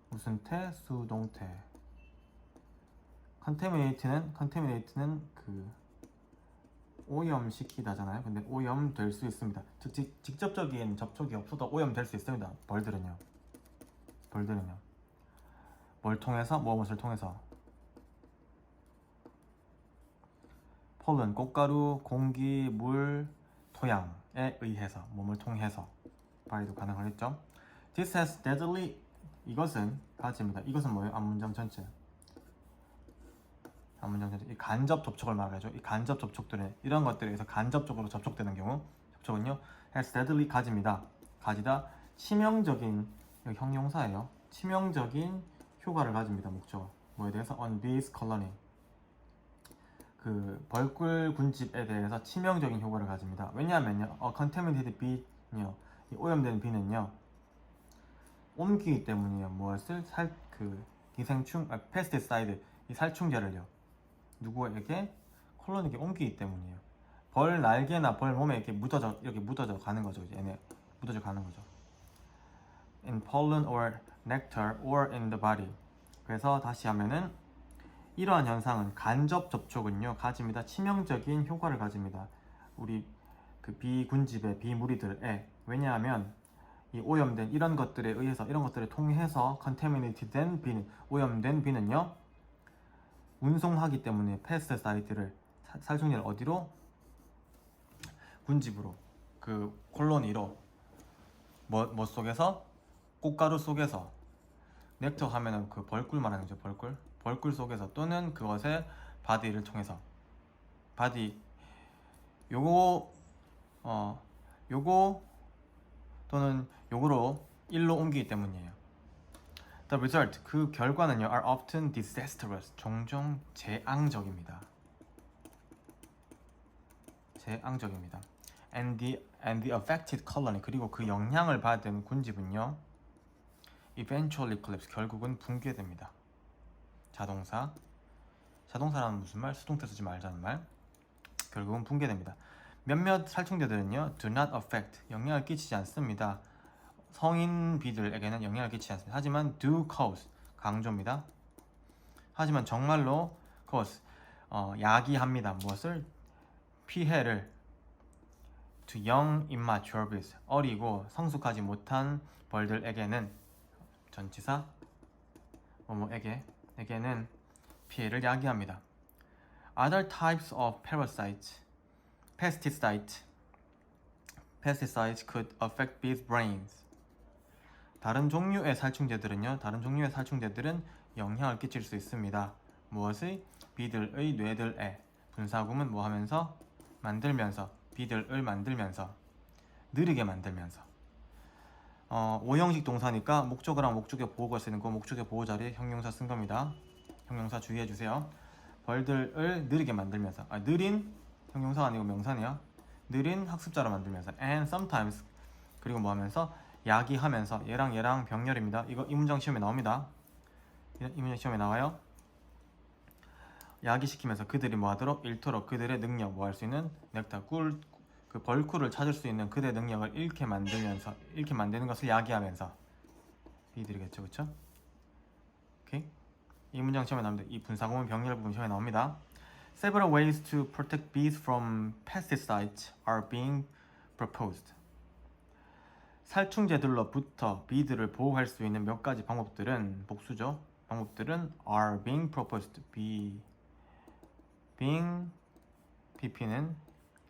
무슨 태? 수동태. contaminate는 그 오염시키다잖아요. 근데 오염될 수 있습니다. 즉 직접적인 접촉이 없어도 오염될 수 있습니다. 벌들은요. 뭘 통해서? 무엇을 통해서? 폴른, 꽃가루, 공기, 물, 토양에 의해서, 몸을 통해서 발휘도 가능하겠죠. This has steadily, 이것은 가지입니다. 이것은 뭐예요? 앞문장 전체. 이 간접 접촉을 말하죠. 이 간접 접촉들에 이런 것들에 의해서 간접적으로 접촉되는 경우, 접촉은요, has steadily 가집니다. 가지다 치명적인, 여기 형용사예요. 치명적인 효과를 가집니다. 목적 뭐에 대해서? on bees colony. 그 벌꿀 군집에 대해서 치명적인 효과를 가집니다. 왜냐하면요, contaminated bee는요, 이 오염된 비는요, 옮기기 때문이에요. 무엇을? 기생충, pesticide, 이 살충제를요, 누구에게? 콜로니에게 옮기기 때문이에요. 벌 날개나 벌 몸에 이렇게 묻어져 가는 거죠. 얘네 묻어져 가는 거죠. In pollen or nectar or in the body. 그래서 다시 하면은 이러한 현상은 간접 접촉은요 가집니다. 치명적인 효과를 가집니다. 우리 그 비군집의 비무리들에. 왜냐하면 이 오염된 이런 것들에 의해서 이런 것들을 통해서 contaminated 된 비는 오염된 비는요 운송하기 때문에 패스트사이드를 살충제를 어디로? 군집으로 그 콜로니로 뭐 속에서? 꽃가루 속에서 넥터 하면은 그 벌꿀 말하는 거죠. 벌꿀 속에서 또는 그것의 바디를 통해서 바디 요거 또는 요거로 일로 옮기기 때문이에요. The result 그 결과는요 are often disastrous 종종 재앙적입니다. And the affected colony 그리고 그 영향을 받은 군집은요 eventually collapse 결국은 붕괴됩니다. 자동사라는 무슨 말? 수동태 쓰지 말자는 말. 결국은 붕괴됩니다. 몇몇 살충제들은요 do not affect 영향을 끼치지 않습니다. 성인 비들에게는 영향을 끼치지 않습니다. 하지만 do cause 강조입니다. 하지만 정말로 cause 야기합니다. 무엇을? 피해를 to young immature bees 어리고 성숙하지 못한 벌들에게는 전치사 에게는 피해를 야기합니다. Other types of pesticides could affect bees' brains. 다른 종류의 살충제들은 영향을 끼칠 수 있습니다. 무엇의? 비들의 뇌들에. 분사구문 뭐 하면서? 비들을 만들면서 느리게 만들면서. 오형식 동사니까 목적어랑 목적의 보호가 쓰는 그 목적의 보호 자리에 형용사 쓴 겁니다. 형용사 주의해 주세요. 벌들을 느리게 만들면서 느린 형용사가 아니고 명사네요. 느린 학습자로 만들면서 and sometimes 그리고 뭐 하면서 야기하면서 얘랑 병렬입니다. 이 문장 시험에 나옵니다. 이 문장 시험에 나와요. 야기시키면서 그들이 뭐 하도록? 잃도록 그들의 능력 뭐 할 수 있는? 넥타 그 벌꿀을 찾을 수 있는 그들의 능력을 잃게 만드는 것을 야기하면서 비들이겠죠, 그쵸? 오케이. 이 문장 시험에 나옵니다. 이 분사구문 병렬 부분 시험에 나옵니다. Several ways to protect bees from pesticides are being proposed. 살충제들로부터 비들을 보호할 수 있는 몇 가지 방법들은 복수죠. 방법들은 are being proposed. being pp는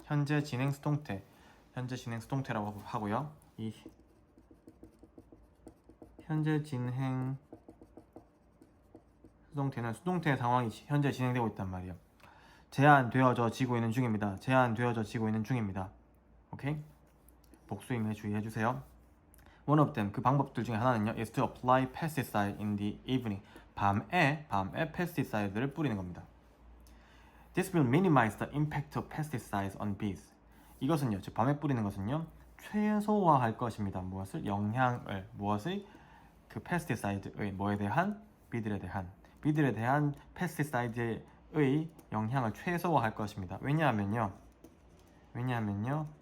현재 진행 수동태라고 하고요. 이 현재 진행 수동태는 수동태 상황이 현재 진행되고 있단 말이에요. 제한되어지고 있는 중입니다. 오케이? 복수임에 주의해주세요. One of them, 그 방법들 중에 하나는요 is to apply pesticide in the evening. 밤에 pesticide를 뿌리는 겁니다. This will minimize the impact of pesticides on bees. 이것은요, 즉 밤에 뿌리는 것은요 최소화할 것입니다. 무엇의? 그 pesticide의 뭐에 대한? 비들에 대한 pesticide의 영향을 최소화할 것입니다. 왜냐하면요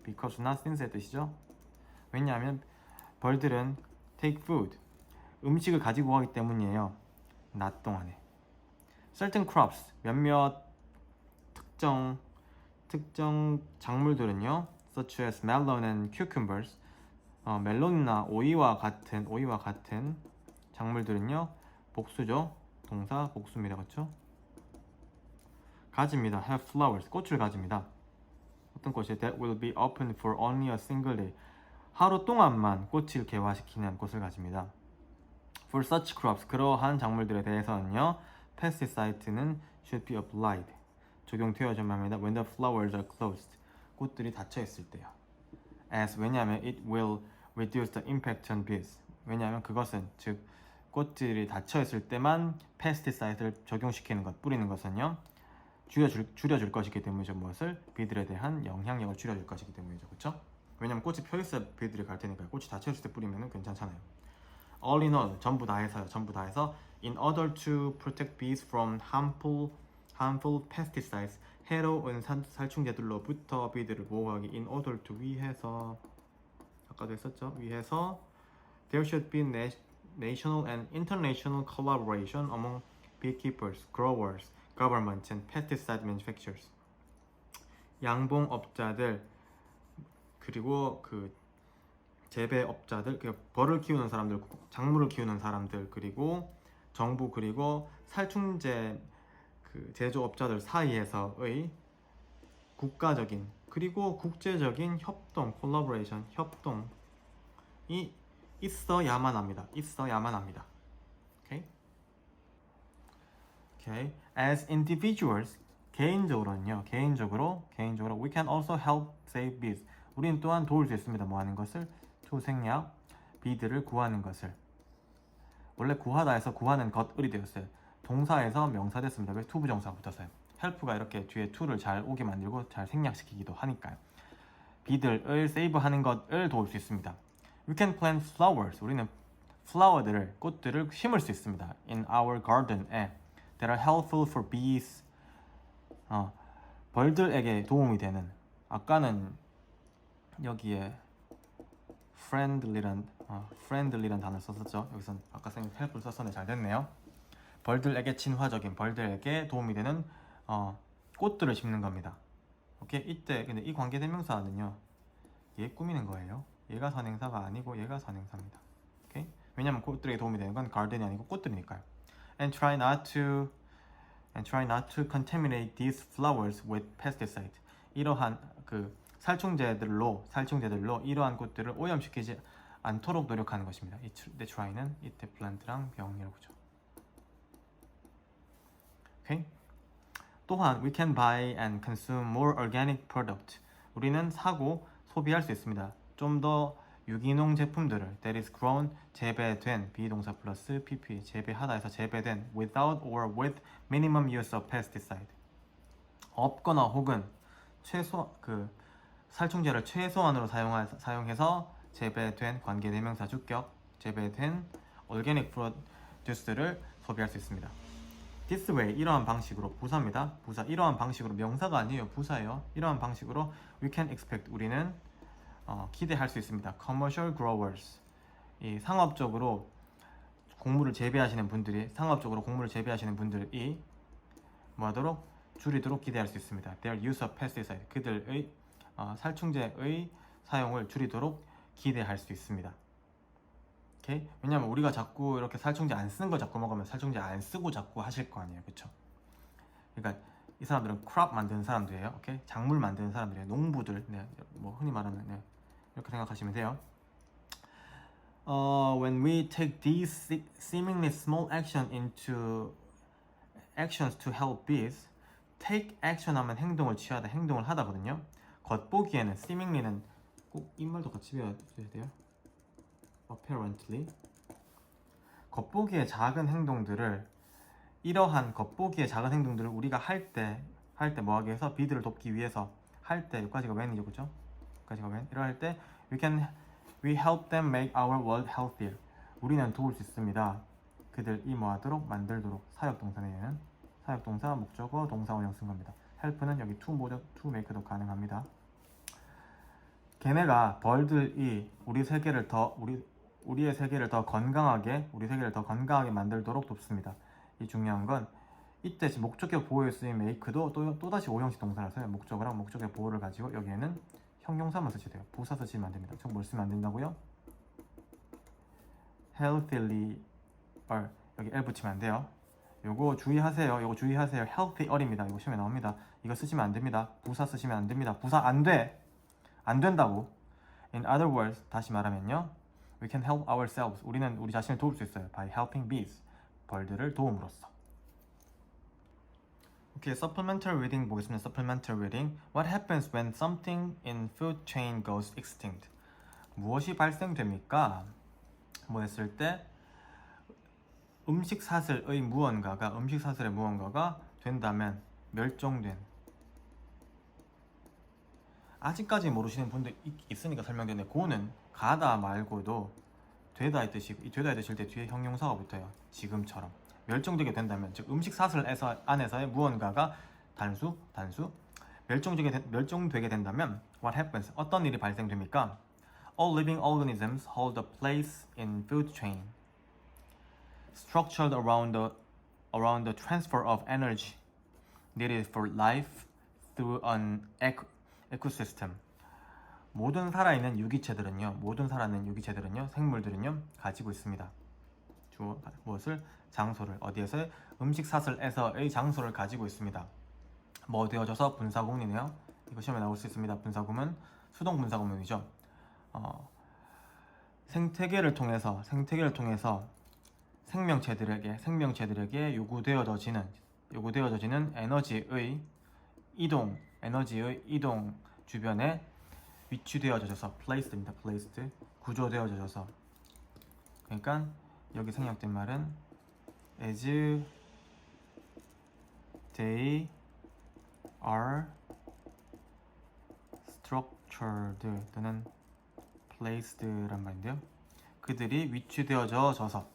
because not since의 뜻이죠. 왜냐하면 벌들은 take food 음식을 가지고 가기 때문이에요. 낮 동안에 certain crops 몇몇 특정 작물들은요 such as melon and cucumbers 멜론이나 오이와 같은 작물들은요 복수죠. 동사 복수입니다. 그렇죠? 가집니다. have flowers 꽃을 가집니다. 어떤 꽃이? that will be open for only a single day 하루 동안만 꽃을 개화시키는 꽃을 가집니다. For such crops 그러한 작물들에 대해서는요 pesticide는 should be applied 적용되어야만 합니다. When the flowers are closed 꽃들이 닫혀 있을 때요. As 왜냐하면 it will reduce the impact on bees 왜냐하면 그것은 즉 꽃들이 닫혀 있을 때만 pesticide를 적용시키는 것 뿌리는 것은요 줄여줄 것이기 때문이죠. 무엇을? 비들에 대한 영향력을 줄여줄 것이기 때문이죠. 그렇죠? 왜냐면 꽃이 펴 있어야 비들이 갈 테니까요. 꽃이 닫혀 있을 때 뿌리면 괜찮잖아요. All in all 전부 다 해서 in order to protect bees from harmful pesticides 해로운 살충제들로부터 비들을 보호하기 in order to 위해서 아까도 했었죠. 위해서 there should be national and international collaboration among beekeepers, growers, governments and pesticide manufacturers. 양봉업자들 그리고 그 재배업자들, 벌을 키우는 사람들, 작물을 키우는 사람들, 그리고 정부 그리고 살충제 그 제조업자들 사이에서의 국가적인 그리고 국제적인 협동, collaboration, 협동이 있어야만 합니다. 있어야만 합니다. Okay? Okay. As individuals, 개인적으로 we can also help save bees. 우리는 또한 도울 수 있습니다. 뭐 하는 것을? to 생략, 비들을 구하는 것을. 원래 구하다 해서 구하는 것을이 되었어요. 동사에서 명사 됐습니다. 왜? to 부정사가 붙었어요. help가 이렇게 뒤에 to를 잘 오게 만들고 잘 생략시키기도 하니까요. 비들을 세이브하는 것을 도울 수 있습니다. We can plant flowers. 우리는 플라워들을, 꽃들을 심을 수 있습니다. In our garden에 that are helpful for bees. 벌들에게 도움이 되는. 아까는 여기에 friendly란 단어 썼었죠. 여기선 아까 선생님 helpful 썼었는데 잘 됐네요. 벌들에게 친화적인, 벌들에게 도움이 되는 꽃들을 심는 겁니다. 오케이? 이때 근데 이 관계대명사는요, 얘 꾸미는 거예요. 얘가 선행사가 아니고 얘가 선행사입니다. 오케이? 왜냐면 꽃들에게 도움이 되는 건 garden이 아니고 꽃들이니까요. And try not to contaminate these flowers with pesticide. 이러한 그 살충제들로 이러한 꽃들을 오염시키지 않도록 노력하는 것입니다. 이때 try는 이때 plant랑 병이라고 보죠. 오케이? 또한 we can buy and consume more organic product. 우리는 사고 소비할 수 있습니다. 좀 더 유기농 제품들을 that is grown, 재배된, 비동사 플러스 pp, 재배하다 해서 재배된 without or with minimum use of pesticide. 없거나 혹은 살충제를 최소한으로 사용해서 재배된 관계대명사 주격, 재배된 organic produce를 소비할 수 있습니다. This way, 이러한 방식으로, 부사입니다. 부사, 이러한 방식으로, 명사가 아니에요. 부사예요. 이러한 방식으로 we can expect, 우리는 기대할 수 있습니다. Commercial growers, 이 상업적으로 곡물을 재배하시는 분들이 뭐하도록? 줄이도록 기대할 수 있습니다. Their use of pesticide, 그들의 살충제의 사용을 줄이도록 기대할 수 있습니다. 오케이? 왜냐면 우리가 자꾸 이렇게 살충제 안 쓰는 걸 자꾸 먹으면 살충제 안 쓰고 자꾸 하실 거 아니에요, 그렇죠? 그러니까 이 사람들은 크롭 만드는 사람들이에요. 오케이? 작물 만드는 사람들이에요. 농부들, 뭐 흔히 말하는 이렇게 생각하시면 돼요. When we take these seemingly small actions to help bees, take action 하면 행동을 취하다, 행동을 하다거든요. 겉보기에는 seemingly는 꼭 이 말도 같이 배워야 돼요. apparently, 겉보기의 작은 행동들을, 이러한 겉보기의 작은 행동들을 우리가 할 때 뭐 하기 위해서, 비들을 돕기 위해서 할 때, 여기까지가 when이죠, 그죠? 여기까지가 when. 이럴 때 we help them make our world healthier. 우리는 도울 수 있습니다. 그들이 뭐 하도록? 만들도록. 사역동사네요. 사역동사, 목적어, 동사 원형 쓴 겁니다. help는 여기 to make도 가능합니다. 걔네가, 벌들이 우리의 세계를 더 건강하게 만들도록 돕습니다. 이 중요한 건 이때 목적격 보호에 쓰인 make도 또다시 오형식 동사라서요. 목적어랑 목적의 보호를 가지고 여기에는 형용사만 쓰셔야 돼요. 부사 쓰시면 안 됩니다. 뭘 쓰면 안 된다고요? healthily, 여기 l 붙이면 안 돼요. 요거 주의하세요. healthier입니다. 이거 시험에 나옵니다. 이거 쓰시면 안 됩니다. 부사 쓰시면 안 됩니다. 부사 안 된다고. In other words, 다시 말하면요, we can help ourselves. 우리는 우리 자신을 도울 수 있어요. By helping bees. 벌들을 도움으로써. 오케이, supplementary reading 보겠습니다. supplementary reading. What happens when something in food chain goes extinct? 무엇이 발생됩니까? 뭐 했을 때 음식 사슬의 무언가가 된다면, 멸종된. 아직까지 모르시는 분들 있으니까 설명드리는데, 고는 가다 말고도 되다 했듯이, 이 되다 해드실 때 뒤에 형용사가 붙어요. 지금처럼 멸종되게 된다면, 즉 음식 사슬 안에서의 무언가가 단수 멸종되게 된다면 what happens? 어떤 일이 발생됩니까? All living organisms hold a place in food chain structured around the transfer of energy needed for life through an ecosystem. 모든 살아있는 유기체들은요, 생물들은요 가지고 있습니다. 무엇을? 장소를. 어디에서? 음식 사슬에서의 장소를 가지고 있습니다. 뭐 되어져서? 분사구문이네요. 이거 시험에 나올 수 있습니다. 분사구문, 수동 분사구문이죠. 생태계를 통해서 생명체들에게 요구되어져지는 에너지의 이동 주변에 위치되어져서 place드입니다. placed 구조되어져서. 그러니까 여기 생략된 말은 as they are structured 또는 placed란 말인데요. 그들이 위치되어져서.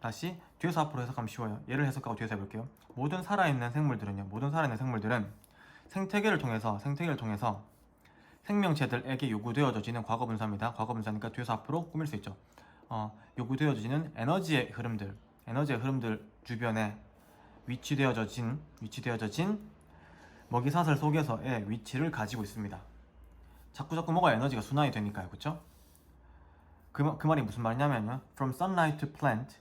다시 뒤에서 앞으로 해석하면 쉬워요. 얘를 해석하고 뒤에서 해볼게요. 모든 살아있는 생물들은 생태계를 통해서 생명체들에게 요구되어지는 과거분사입니다. 과거분사니까 뒤에서 앞으로 꾸밀 수 있죠. 요구되어지는 에너지의 흐름들 주변에 위치되어진 먹이사슬 속에서의 위치를 가지고 있습니다. 자꾸 뭐가 에너지가 순환이 되니까요. 그쵸? 그 말이 무슨 말이냐면요. From sunlight to plant,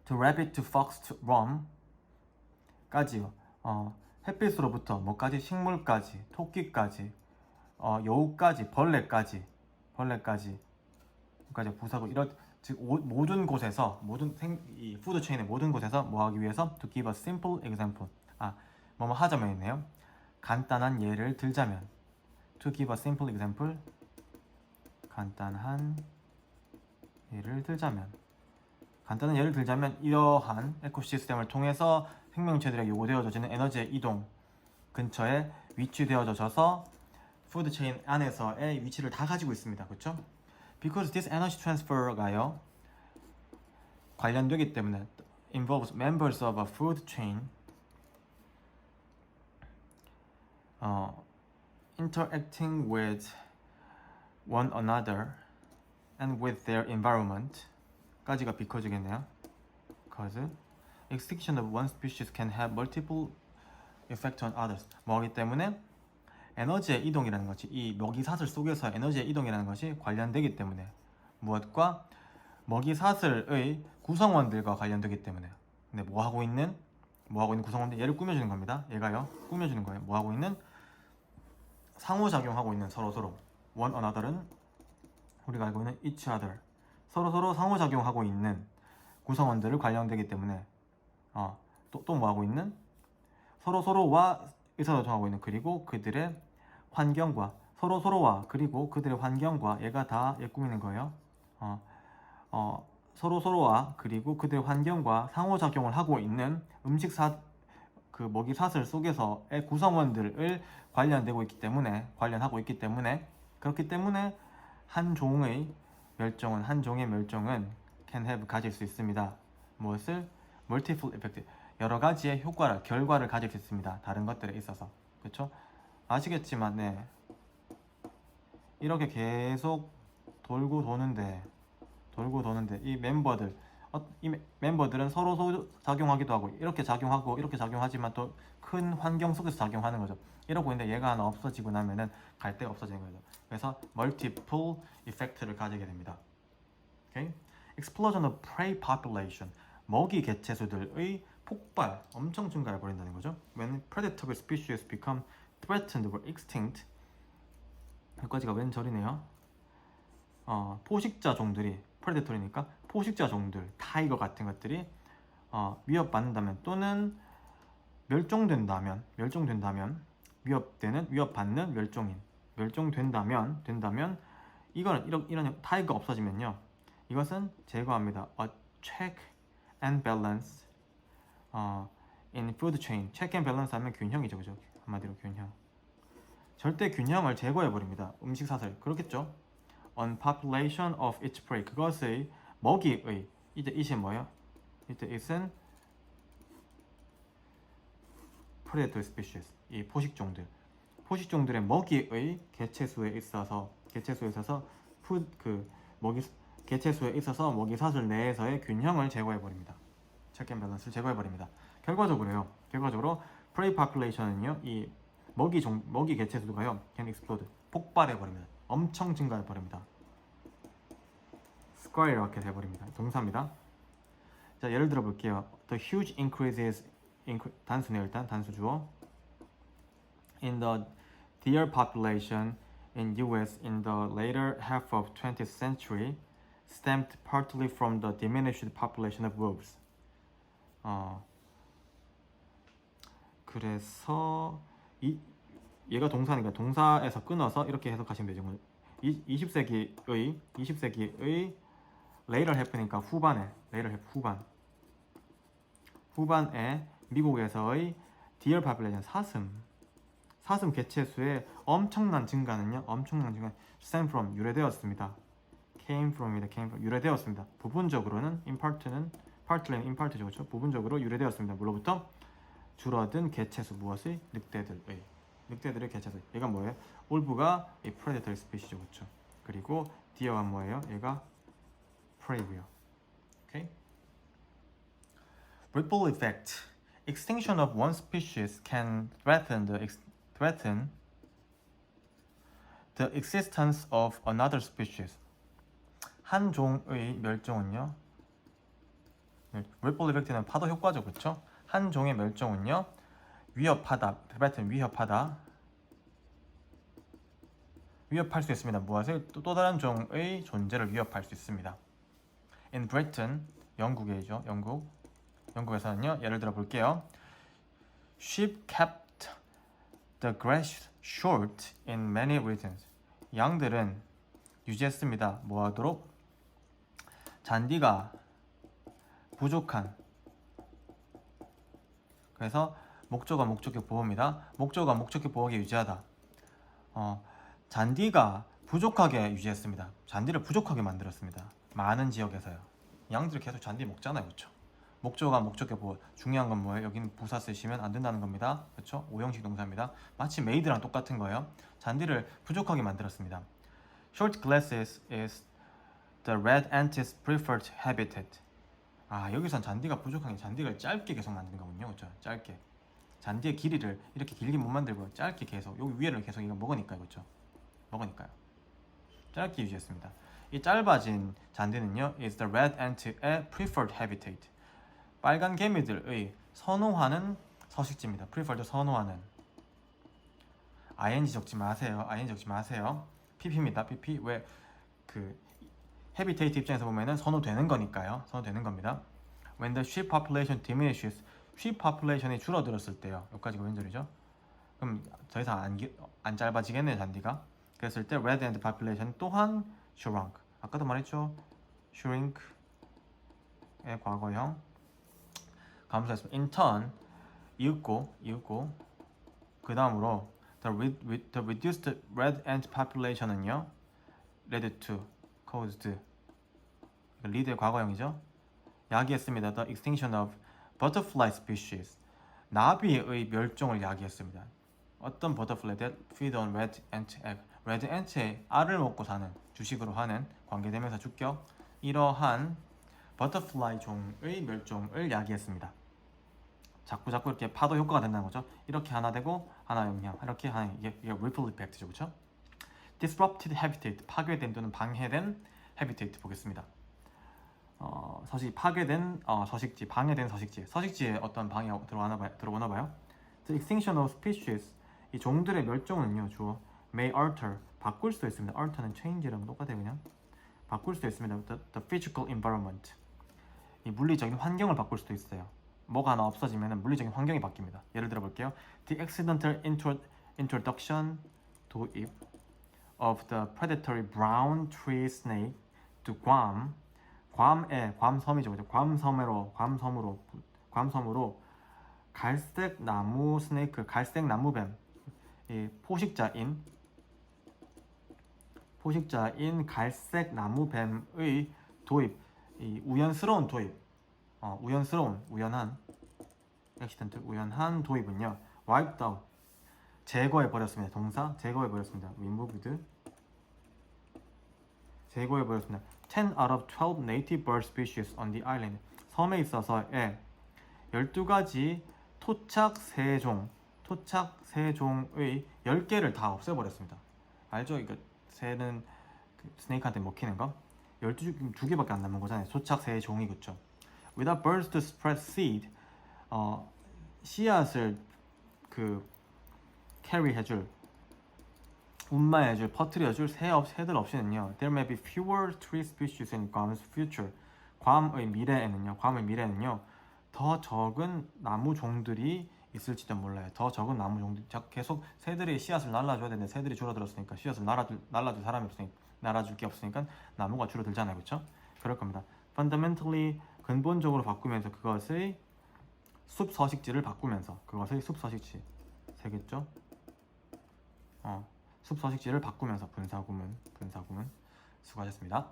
to rabbit to fox to rum 까지요. 햇빛으로부터 뭐까지? 식물까지, 토끼까지, 여우까지, 벌레까지 부사고 즉 모든 곳에서 이 푸드 체인의 모든 곳에서 뭐 하기 위해서? To give a simple example. 뭐뭐 하자면 있네요. 간단한 예를 들자면 To give a simple example. 간단한 예를 들자면 이러한 에코시스템을 통해서 생명체들에게 요구되어지는 에너지의 이동 근처에 위치되어져서 푸드 체인 안에서의 위치를 다 가지고 있습니다. 그렇죠? Because this energy transfer가요 관련되기 때문에 involves members of a food chain interacting with one another and with their environment 까지가 because겠네요. Because extinction of one species can have multiple effects on others. 뭐하기 때문에 에너지의 이동이라는 것이 이 먹이사슬 속에서 에너지의 이동이라는 것이 관련되기 때문에 무엇과? 먹이사슬의 구성원들과 관련되기 때문에. 근데 뭐하고 있는 구성원들 얘를 꾸며주는 겁니다. 얘가요 꾸며주는 거예요. 뭐하고 있는? 상호작용하고 있는 서로 one another은 우리가 알고 있는 each other 서로 상호작용하고 있는 구성원들을 관련되기 때문에 또 뭐하고 있는? 서로와 의사소통하고 있는 그리고 그들의 환경과 서로와 그리고 그들의 환경과 얘가 다 얘 꾸미는 거예요. 서로와 그리고 그들의 환경과 상호작용을 하고 있는 그 먹이사슬 속에서의 구성원들을 관련하고 있기 때문에 그렇기 때문에 한 종의 멸종은 can have 가질 수 있습니다. 무엇을? multiple effect 여러 가지의 결과를 가질 수 있습니다. 다른 것들에 있어서. 그렇죠? 아시겠지만 이렇게 계속 돌고 도는데 이 멤버들은 서로 작용하기도 하고 이렇게 작용하지만 또 큰 환경 속에서 작용하는 거죠. 이러고 있는데 얘가 하나 없어지고 나면은 갈 데가 없어지는 거죠. 그래서 multiple effect를 가지게 됩니다. Okay? Explosion of prey population 먹이 개체수들의 폭발 엄청 증가해 버린다는 거죠. When predatory species become threatened or extinct 여기까지가 왼절이네요. 포식자 종들이 프레데토리니까 포식자 종들 타이거 같은 것들이 위협받는다면 또는 멸종된다면 위협받는 멸종된다면 이런 타이거 없어지면요 이것은 제거합니다. A check and balance in food chain. check and balance 하면 균형이죠, 그죠? 한마디로 균형. 절대 균형을 제거해 버립니다. 음식 사슬 그렇겠죠? On population of each prey. 그것의 먹이의 이제 it이 뭐예요? 이때 it은 predator species, 이 포식종들. 포식종들의 먹이의 개체수에 있어서 개체수에 있어서 먹이 사슬 내에서의 균형을 제거해 버립니다. 체크 앤 밸런스를 제거해 버립니다. 결과적으로 prey population은요, 이 먹이 개체수가요, can explode, 폭발해 버립니다. 엄청 증가해 버립니다. skyrocket 해 버립니다. 동사입니다. 자, 예를 들어 볼게요. The huge increases 단수네요. 일단 단수 주어. In the deer population in US in the later half of 20th century stemmed partly from the diminished population of wolves. 그래서 얘가 동사니까 동사에서 끊어서 이렇게 해석하시면 되죠. 20세기의 later half니까 후반에 미국에서의 deer population 사슴 개체수의 엄청난 증가는요. stem from 유래되었습니다. came from 유래되었습니다. 부분적으로는 partly는 in part죠. 그렇죠? 부분적으로 유래되었습니다. 물로부터 줄어든 개체수 무엇의? 늑대들의 개체수. 얘가 뭐예요? 올브가 이 predator species죠. 그렇죠? 그리고 deer가 뭐예요? 얘가 prey고요. 오케이? Ripple effect. Extinction of one species can threaten the existence of another species. 한 종의 멸종은요. Ripple effect는 파도 효과죠, 그렇죠? 한 종의 멸종은요, 위협할 수 있습니다. 무엇을? 또 다른 종의 존재를 위협할 수 있습니다. In Britain, 영국이죠. 영국에서는요, 예를 들어 볼게요. Sheep kept the grass short in many regions. 양들은 유지했습니다. 뭐하도록? 잔디가 부족한. 그래서 목적어 목적격 보호입니다. 목적어 목적격 보호하게 유지하다. 잔디가 부족하게 유지했습니다. 잔디를 부족하게 만들었습니다. 많은 지역에서요. 양들이 계속 잔디 먹잖아요, 그렇죠? 목적어가 목적격 보호. 중요한 건 뭐예요? 여기는 부사 쓰시면 안 된다는 겁니다. 그렇죠? 오형식 동사입니다. 마치 made랑 똑같은 거예요. 잔디를 부족하게 만들었습니다. Short glasses is the red ant's preferred habitat. 여기선 잔디가 부족한 게 잔디가 짧게 계속 만드는 거군요. 그렇죠? 짧게. 잔디의 길이를 이렇게 길게 못 만들고 짧게 계속 여기 위에를 계속 이거 먹으니까요. 그렇죠? 먹으니까요. 짧게 유지했습니다. 이 짧아진 잔디는요, is the red ant의 preferred habitat. 빨간 개미들의 선호하는 서식지입니다. preferred 선호하는. ing 적지 마세요. pp입니다. pp. 왜 habitat 입장에서 보면은 선호되는 거니까요. 선호되는 겁니다. When the sheep population diminishes, sheep population이 줄어들었을 때요. 여기까지가 왼절이죠. 그럼 더 이상 안 짧아지겠네요, 잔디가. 그랬을 때 red ant population 또한 shrunk. 아까도 말했죠. shrink의 과거형. 감소했습니다. In turn, 이윽고 그 다음으로 the reduced red ant population은요, led to, caused, lead의 과거형이죠. 야기했습니다. The extinction of butterfly species. 나비의 멸종을 야기했습니다. 어떤 butterfly that feed on red ant egg. red ant의 알을 먹고 사는, 주식으로 하는, 관계되면서 주격. 이러한 butterfly 종의 멸종을 야기했습니다. 자꾸 이렇게 파도 효과가 된다는 거죠. 이렇게 하나 되고 하나 영향, 이렇게 하나, 이게 ripple effect죠, 그렇죠? disrupted habitat, 파괴된 또는 방해된 habitat 보겠습니다. 파괴된 서식지, 방해된 서식지에 어떤 방해가 들어오나 봐요. The extinction of species, 이 종들의 멸종은요, 주어 may alter, 바꿀 수도 있습니다. alter는 change랑 똑같아요, 그냥. 바꿀 수도 있습니다. The physical environment, 이 물리적인 환경을 바꿀 수도 있어요. 뭐가 하나 없어지면 물리적인 환경이 바뀝니다. 예를 들어 볼게요. The accidental introduction 도입 of the predatory brown tree snake to Guam. 괌섬이죠. 괌섬으로 갈색 나무 스네이크, 갈색 나무뱀, 이 포식자인 갈색 나무뱀의 도입, 이 우연스러운 도입, 우연한 도입은요, wiped out. 제거해 버렸습니다. 동사 제거해 버렸습니다. removed. 제거해 버렸습니다. 10 out of 12 native bird species on the island. 섬에 있어서의 12가지 토착 새종의 10개를 다 없애버렸습니다. 알죠? 그러니까 새는 그 스네이크한테 먹히는 거. 12개밖에 안 남은 거잖아요. 토착 새종이 그쵸? Without birds to spread seed. 씨앗을 그 carry 해줄, 운반해줄, 퍼뜨려줄 새들 없이는요. There may be fewer tree species in Guam's future. 괌의 미래에는요. 더 적은 나무 종들이 있을지도 몰라요. 더 적은 나무 종들. 계속 새들이 씨앗을 날라줘야 되는데 새들이 줄어들었으니까 씨앗을 날라줄 사람이 없으니까 날아줄 게 없으니까 나무가 줄어들잖아요, 그렇죠? 그럴 겁니다. Fundamentally 근본적으로 바꾸면서 그것의 숲서식지를 바꾸면서 그것의 숲서식지 세겠죠? 숲서식지를 바꾸면서 분사구문 수고하셨습니다.